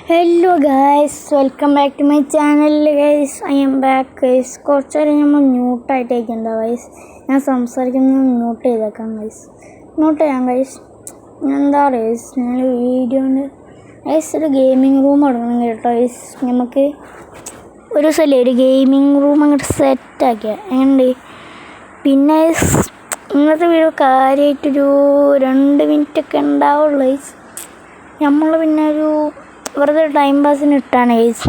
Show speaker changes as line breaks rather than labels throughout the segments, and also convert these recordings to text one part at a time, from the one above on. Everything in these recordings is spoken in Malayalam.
Hello guys, welcome back to my channel guys. I am back guys. കുറച്ച് നേരം നമ്മൾ മ്യൂട്ടായിട്ടേക്കുണ്ടോ ഗൈസ്? ഞാൻ സംസാരിക്കുന്നത് മ്യൂട്ട് ചെയ്തേക്കാം ഗൈസ്. മ്യൂട്ട് ചെയ്യാം ഗൈസ്. എന്താ ഗൈസ്, ഞാൻ വീഡിയോ ഉണ്ട് ഗൈസ്. ഒരു ഗെയിമിംഗ് റൂം തുടങ്ങണം കേട്ടോ ഗൈസ്. നമുക്ക് ഒരു സ്ഥലം ഒരു ഗെയിമിംഗ് റൂം അങ്ങോട്ട് സെറ്റാക്കിയ എങ്ങനെയുണ്ട്? പിന്നെ ഇന്നത്തെ വീഡിയോ കാര്യമായിട്ടൊരു 2 മിനിറ്റൊക്കെ ഉണ്ടാവുള്ളൂ ഗൈസ്. നമ്മൾ പിന്നെ ഒരു വെറുതെ ടൈം പാസിന് ഇട്ടാണ് ഗൈസ്.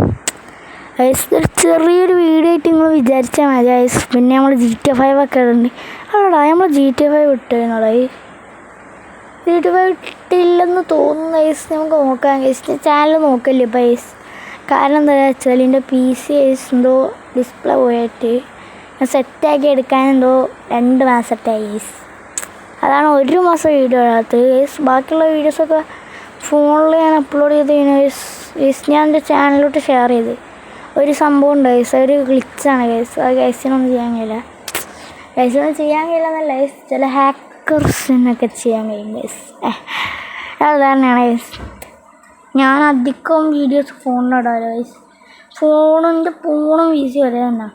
ഒരു ചെറിയൊരു വീഡിയോ ആയിട്ട് നിങ്ങൾ വിചാരിച്ചാൽ മതി ഗൈസ്. പിന്നെ നമ്മൾ GTA 5 ഒക്കെ ഉണ്ട്. അല്ലടാ, നമ്മൾ GTA 5 ഇട്ടിരുന്നോടാ. GTA 5 ഇട്ടില്ലെന്ന് തോന്നുന്നു ഗൈസ്. നമുക്ക് നോക്കാം ഗൈസ്. ചാനൽ നോക്കല്ലേ ഇപ്പം ഗൈസ്. കാരണം എന്താ വെച്ചാൽ എൻ്റെ PC ഗൈസ് എന്തോ ഡിസ്പ്ലേ പോയിട്ട് ഞാൻ സെറ്റാക്കി എടുക്കാൻ എന്തോ 2 മാസത്തായി ഗൈസ്. അതാണ് 1 മാസം വീഡിയോ ഇടാത്തത് ഗൈസ്. ബാക്കിയുള്ള വീഡിയോസൊക്കെ ഫോണിൽ ഞാൻ അപ്ലോഡ് ചെയ്ത് ഞാൻ എൻ്റെ ചാനലിലോട്ട് ഷെയർ ചെയ്ത് ഒരു സംഭവം ഉണ്ട് ഗൈസ്. ഒരു ഗ്ലിച്ചാണ് ഗൈസ്. അത് ഗൈസിനൊന്നും ചെയ്യാൻ കഴിയില്ല. ഗൈസിനൊന്നും ചെയ്യാൻ കഴിയില്ല എന്നല്ല ഗൈസ്, ചില ഹാക്കേഴ്സിനൊക്കെ ചെയ്യാൻ കഴിയും ഗൈസ്. അതുതന്നെയാണ് ഗൈസ്. ഞാൻ അധികം വീഡിയോസ് ഫോണിലിടാറ് ഗൈസ്. ഫോണിൻ്റെ വീസി വരെ തന്നെ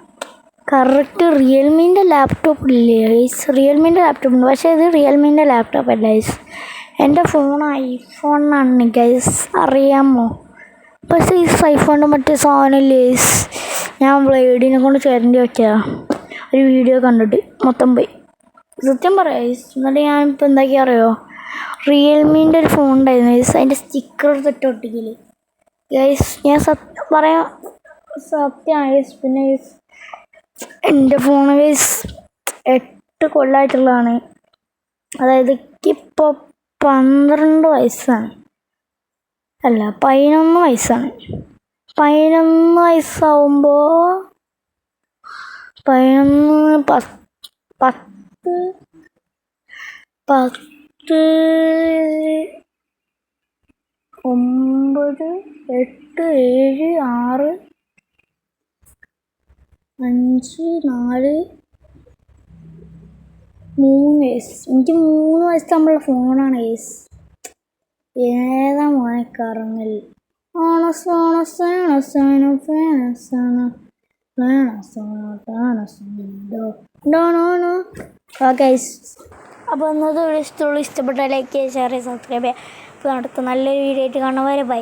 കറക്റ്റ് റിയൽമീൻ്റെ ലാപ്ടോപ്പ് ഇല്ലേ ഗൈസ്? റിയൽമീൻ്റെ ലാപ്ടോപ്പ് ഉണ്ട്, പക്ഷേ ഇത് റിയൽമീൻ്റെ ലാപ്ടോപ്പ് അല്ല ഗൈസ്. എൻ്റെ ഫോൺ ഐഫോണാണ് ഗൈസ്, അറിയാമോ? പക്ഷേ ഈ ഐഫോണിൻ്റെ മറ്റേ സാധനമില്ലേ ഗൈസ്, ഞാൻ ബ്ലേഡിനെ കൊണ്ട് ചേരേണ്ടി വെച്ചതാണ്. ഒരു വീഡിയോ കണ്ടിട്ട് മൊത്തം പോയി. സത്യം പറയാം ഗൈസ്. എന്നിട്ട് ഞാനിപ്പോൾ എന്താക്കിയാൽ അറിയോ, റിയൽമീൻ്റെ ഒരു ഫോൺ ഉണ്ടായിരുന്നു ഗൈസ്. അതിൻ്റെ സ്റ്റിക്കർ തൊട്ട് ഒട്ടിക്കല് ഗൈസ്. ഞാൻ പറയാം, സത്യമാണ് ഗൈസ്. പിന്നെ ഗൈസ് എൻ്റെ ഫോൺ ഗൈസ് 8 കൊല്ലമായിട്ടുള്ളതാണ്. അതായത് ഇപ്പോൾ 12 വയസ്സാണ്, അല്ല 11 വയസ്സാണ്. 11 വയസ്സാവുമ്പോൾ 11 10 10 9 8 7 6 5 4 3 വയസ്സ്. എനിക്ക് 3 വയസ്സാകുമ്പോഴുള്ള ഫോണാണ് ഗൈസ്. ഏതാ മോനെ കറങ്ങൽ? അപ്പോൾ ഇന്നത്തെ ഇഷ്ടപ്പെട്ട ലൈക്ക് ചെയ്യുക, ഷെയർ ചെയ്യുക, സബ്സ്ക്രൈബ് ചെയ്യുക. അപ്പോൾ അടുത്ത നല്ലൊരു വീഡിയോ ആയിട്ട് കാണുന്നവരെ ബൈ.